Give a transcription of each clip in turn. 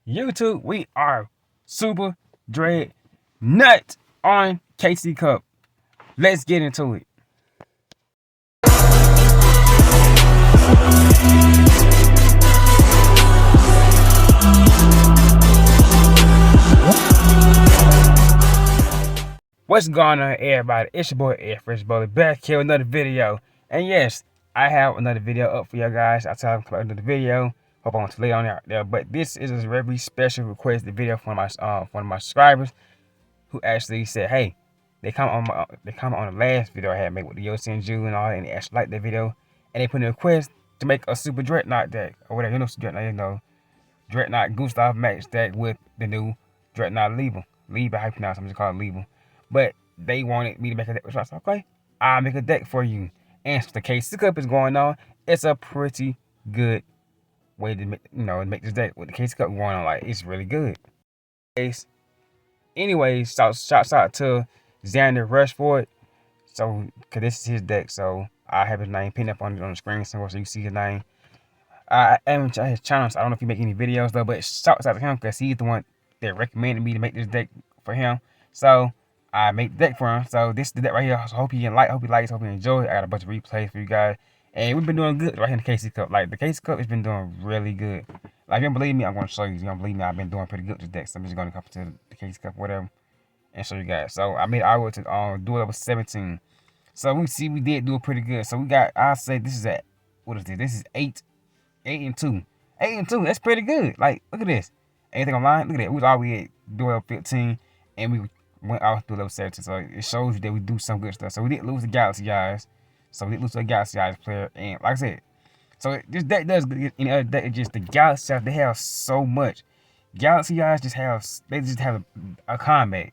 YouTube, we are Super Dreadnought on KC Cup. Let's get into it. What's going on, everybody? It's your boy Air Fresh Bully back here with another video. And yes, I have another video up for you guys. I tell them about another video. Hope I want to lay on out there. But this is a very special requested video from one of my subscribers who actually said, hey, they comment on the last video I had made with the Yoshi and Jew and all, and they actually liked that video, and they put in a request to make a Super Dreadnought deck or whatever. Dreadnought Gustav Max deck with the new Dreadnought Liebe. Liebe, how you pronounce it? I'm just calling it Liebe. But they wanted me to make a deck. So I said, okay, I'll make a deck for you. And since the KC Cup is going on, it's a pretty good way to make this deck with the KC Cup going on. Like, it's really good. Anyways, shouts out to Xander Rushford. So, cause this is his deck, so I have his name pinned up on the screen somewhere so you see his name. I haven't checked his channel, so I don't know if he make any videos though, but shouts out to him because he's the one that recommended me to make this deck for him. So I made the deck for him. So this is the deck right here. So hope you like, hope you likes, hope you enjoy. I got a bunch of replays for you guys, and we've been doing good right here in the KC Cup. Like the KC Cup has been doing really good. Like if you don't believe me, I'm gonna show you. If you don't believe me, I've been doing pretty good with this deck. So I'm just gonna come to the KC Cup, whatever, and show you guys. So I made our to Duel with 17. So we did do it pretty good. So we got, I say this is at, what is this? This is 8-2. 8-2, that's pretty good. Like, look at this. Anything online? Look at that. We was already at Duel 15 and we went off to level 17. So it shows you that we do some good stuff. So we didn't lose the Galaxy guys. So we didn't lose to the Galaxy guys player. And like I said, so this deck does good. Any other deck, it's just the Galaxy guys, they have so much. Galaxy guys just have a combat.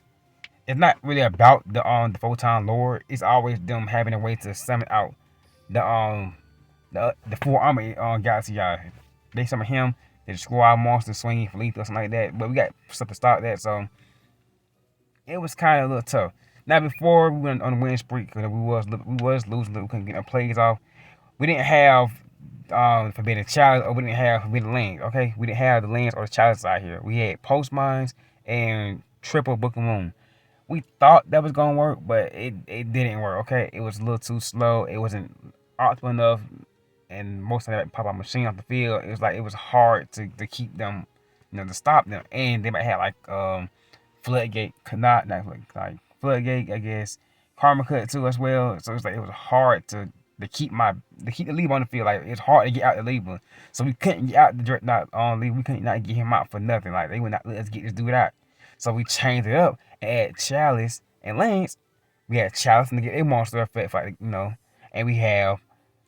It's not really about the Photon Lord. It's always them having a way to summon out the full armor on Galaxy guy. They summon him, they squad monster swinging for lethal or something like that. But we got stuff to start that, so it was kind of a little tough. Now before we went on the win streak, because we was losing, we couldn't get our plays off. We didn't have forbidden challenge, or we didn't have forbidden lands. Okay, we didn't have the lands or the challenges out here. We had post mines and triple book of moon. We thought that was gonna work, but it didn't work. Okay, it was a little too slow. It wasn't optimal enough, and most of that pop out machine off the field. It was hard to keep them, to stop them. And they might have like floodgate, not like floodgate, I guess, karma cut too as well. So it's like it was hard to keep the Liebe on the field. Like it's hard to get out the Liebe, so we couldn't get out the Dreadnought on Liebe. We couldn't not get him out for nothing. Like they would not let us get this dude out. So we changed it up and add Chalice and Lance. We had Chalice to get a monster effect, and we have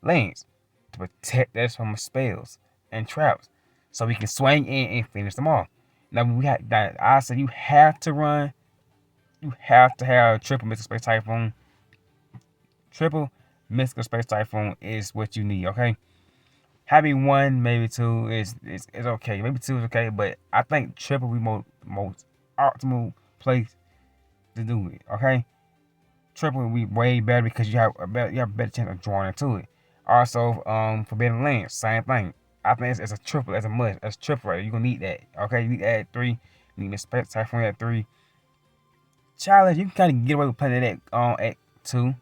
Lance to protect us from spells and traps, so we can swing in and finish them off. Now we have that. I said you have to run. You have to have triple Mystical Space Typhoon. Triple Mystical Space Typhoon is what you need. Okay, having one, maybe two is okay. Maybe two is okay, but I think triple will be most optimal place to do it. Okay, triple will be way better because you have a better chance of drawing into it. Also, Forbidden Lands, same thing. I think it's a triple, as a must. As triple, right? You're gonna need that. Okay, you need to add 3. You need to Space Typhoon at 3. Challenge, you can kind of get away with playing that at 2.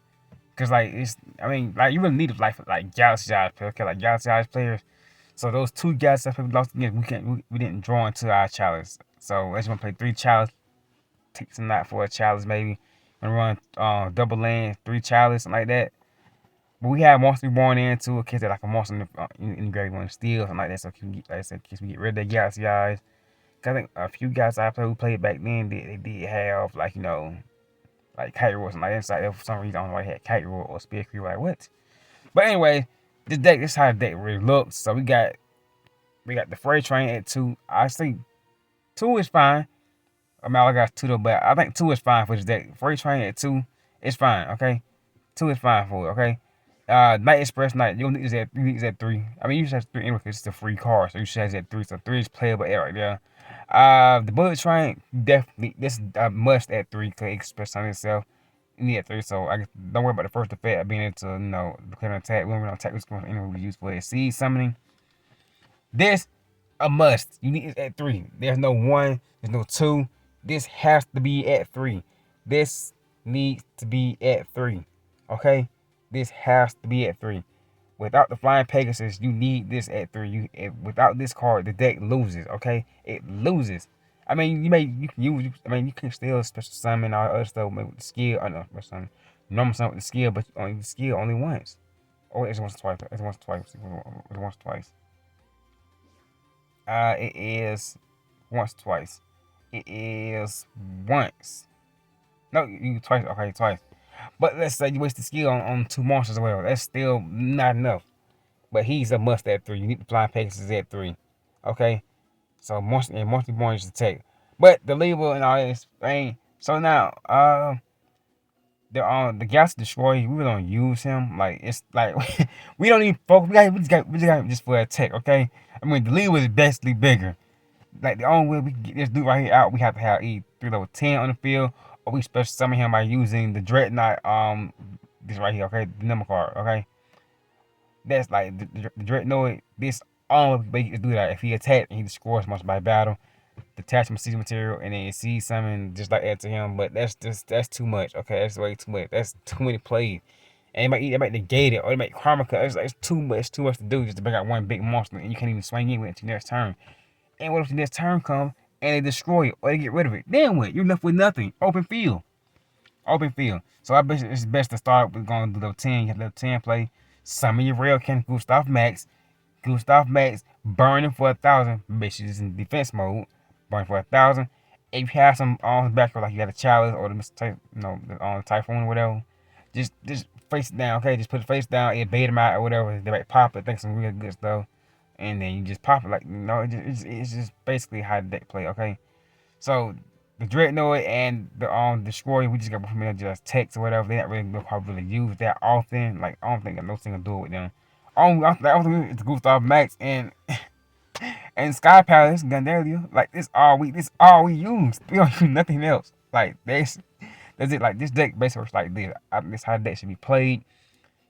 Cause like you really need like Galaxy Eyes players, okay, like Galaxy Eyes players. So those 2 Galaxy Eyes players we lost again, we didn't draw into our challenge. So I just want to play 3 challenge, take some night for a challenge maybe, and run double land, 3 challenge, something like that. But we have monster reborn in too, in case they're like a monster in the grave one steal, something like that. So like I said, in case we get rid of the Galaxy Eyes. Cause I think a few guys I played who played back then, they did have like like Kite Roar or something like that. Inside for some reason I don't know why they had Kite Roar or Spear Crew, like what? But anyway, this is how the deck really looks. So we got the Freight Train at 2. I think 2 is fine. I mean, I got 2 though, but I think 2 is fine for this deck. Freight Train at 2 is fine. Okay, 2 is fine for it. Okay. Night Express Night, you need this at 3. I mean, you should have 3 anyway because it's a free card, so you should have it at 3. So 3 is playable right there. The Bullet Train, definitely, this is a must at 3 because it expresses on itself. You need at 3, so I guess don't worry about the first effect of being able to, declare an attack. When we're on attack, this going anyway we use for it. Seed Summoning. This A must. You need it at 3. There's no 1. There's no 2. This has to be at 3. This needs to be at 3. Okay? This has to be at 3. Without the Flying Pegasus, you need this at 3. Without this card, the deck loses. Okay? It loses. I mean, you can use. I mean, you can still special summon all other stuff with the skill. I know special summon, normal summon with the skill, but only the skill only once. Oh, it's once twice. It's once twice. It's once twice. It is once twice. It is once. No, you twice. Okay, twice. But let's say you waste the skill on 2 monsters as well. That's still not enough. But he's a must at 3. You need the Flying Pegasus at 3. Okay? So monster born is to take. But the Liebe and all this thing. So now, the Galaxy Destroyer, we don't use him. Like, it's like we don't even focus. We just got him just for attack, okay? I mean, the Liebe is basically bigger. Like, the only way we can get this dude right here out, we have to have either 3 level 10 on the field, or we special summon him by using the Dreadnought, this right here, okay? The number card, okay? That's like the Dreadnought. This only way he can do that. If he attacks and he destroys monster by battle, detachment season material, and then see something just like that to him. But that's too much. Okay, that's way too much. That's too many plays. And they might negate it, or they might karma cut. It's too much to do just to bring out one big monster, and you can't even swing in with it until next turn. And what if the next turn comes and they destroy it or they get rid of it? Then what? You're left with nothing. Open field. Open field. So I bet it's best to start with going to level 10. You have level 10 play. Summon your rail can Gustav Max. Gustav Max burning for 1,000. Basically just in defense mode. Burning for 1,000. If you have some on the back row, like you got a chalice or the typhoon or whatever, just face it down, okay? Just put the face down, it bait them out or whatever. They might pop it, think some real good stuff. And then you just pop it like, it's just basically how the deck play, okay? So the Dreadnought and the Destroyer, we just got from just text or whatever. They're not really probably use that often. Like, I don't think no single duel with them. I don't think it's Gustav Max and Sky Palace, Gandalia. Like, this all we use. We don't use nothing else. Like, that's it. Like, this deck basically works like this. This how the deck should be played.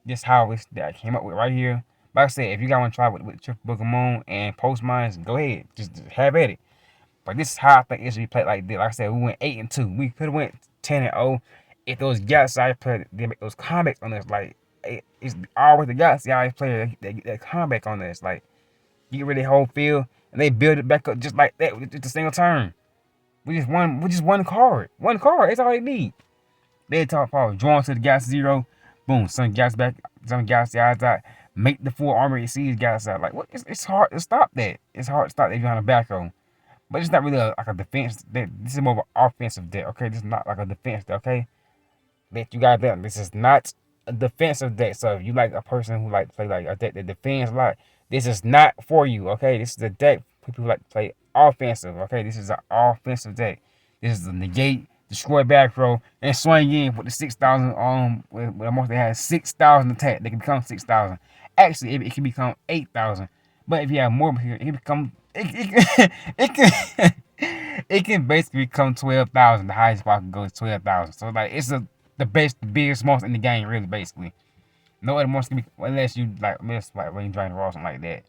This how this that I came up with right here. Like I said, if you guys want to try with Triple Book of Moon and Post Mines, go ahead. Just have at it. But this is how I think it should be played like this. Like I said, we went 8-2. We could have went 10-0 if those Galaxy players they make those comebacks on us. Like, it's always the Galaxy players that get that comeback on us. Like, you get rid of the whole field and they build it back up just like that with just a single turn. We just one card. One card. That's all they need. They talk about drawn to the Galaxy 0. Boom. Some Galaxy eyes out. Make the full armor exceed Galaxy out. Like, what? It's hard to stop that. It's hard to stop that if you're on the back row. But it's not really like a defense. This is more of an offensive deck, okay? This is not like a defense deck, okay? That you got that. This is not a defensive deck. So if you like a person who like to play like a deck that defends a lot, this is not for you, okay? This is a deck for people who like to play offensive, okay? This is an offensive deck. This is a negate, destroy back row, and swing in with the 6,000 with a monster that has 6,000 attack. They can become 6,000. Actually, it can become 8,000. But if you have more here, it can become it can basically become 12,000. The highest spot can go to 12,000. So like it's the biggest monster in the game, really, basically. No other monster can be unless you like Rain Dragon Raw or something like that.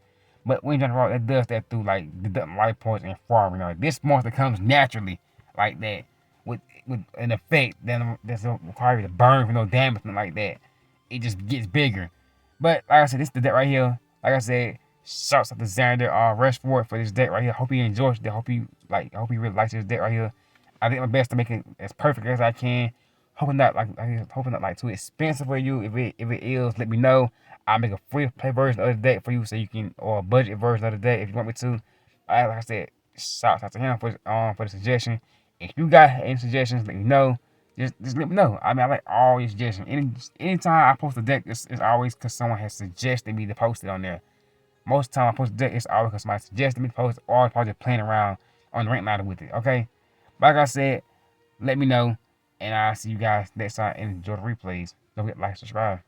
But Rain Dragon Raw that does that through like deducting life points and farming. Like, this monster comes naturally like that with an effect that doesn't require you to burn for no damage, nothing like that. It just gets bigger. But like I said, this is the deck right here. Like I said, shouts out to Xander Rushford for this deck right here. Hope he enjoys it. Hope he really likes this deck right here. I did my best to make it as perfect as I can. Hoping not like too expensive for you. If it is, let me know. I'll make a free play version of the deck for you, so you can, or a budget version of the deck if you want me to. Like I said, shouts out to him for the suggestion. If you got any suggestions, let me know. Just let me know. I mean, I like all your suggestions. Anytime I post a deck, it's always because someone has suggested me to post it on there. Most of the time I post a deck, it's always because somebody suggested me to post it, or probably just playing around on the rank ladder with it. Okay? Like I said, let me know. And I'll see you guys next time and enjoy the replays. Don't forget to like, subscribe.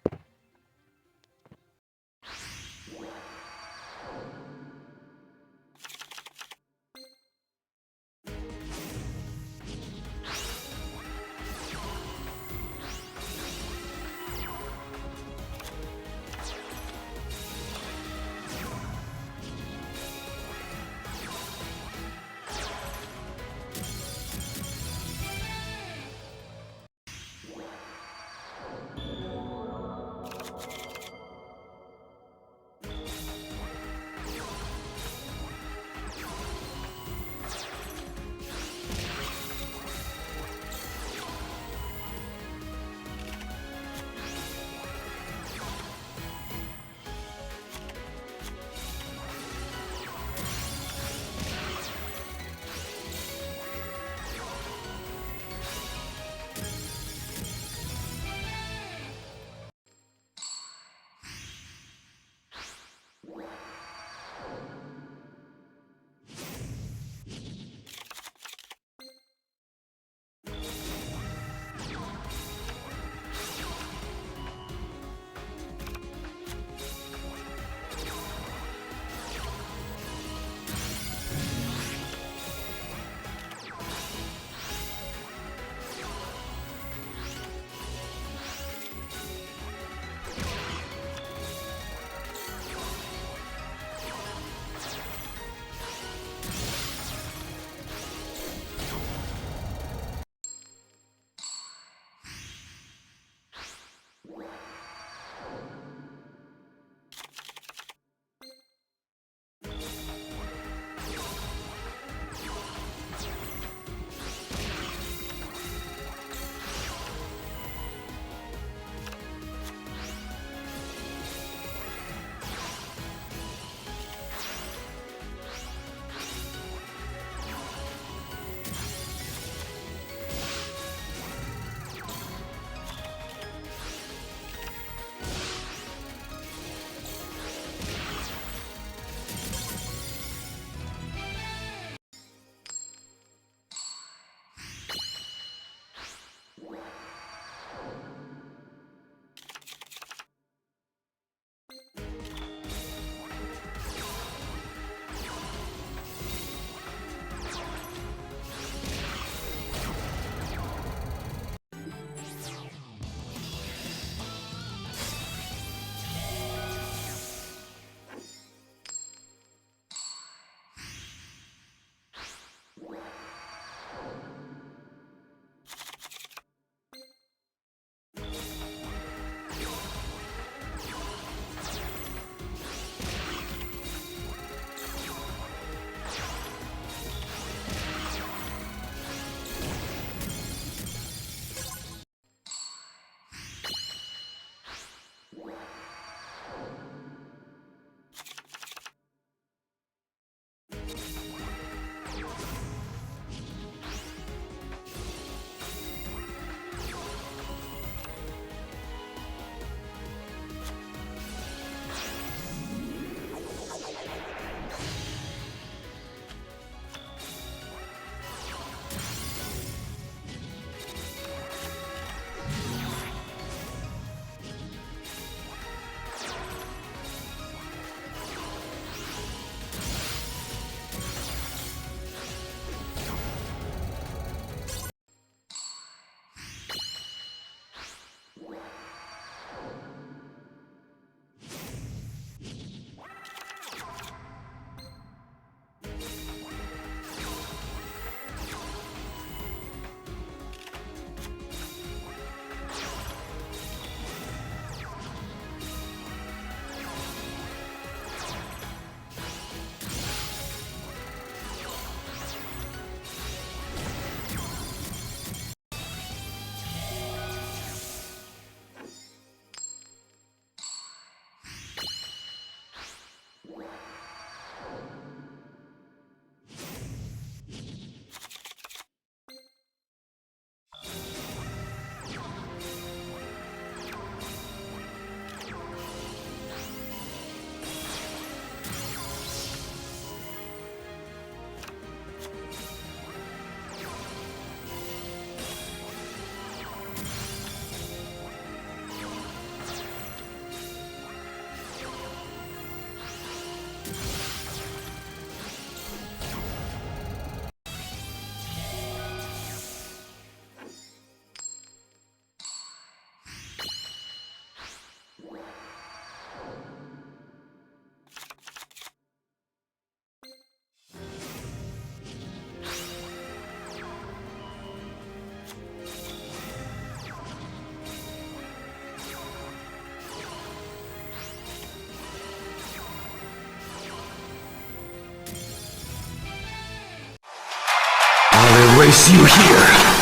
embrace you here.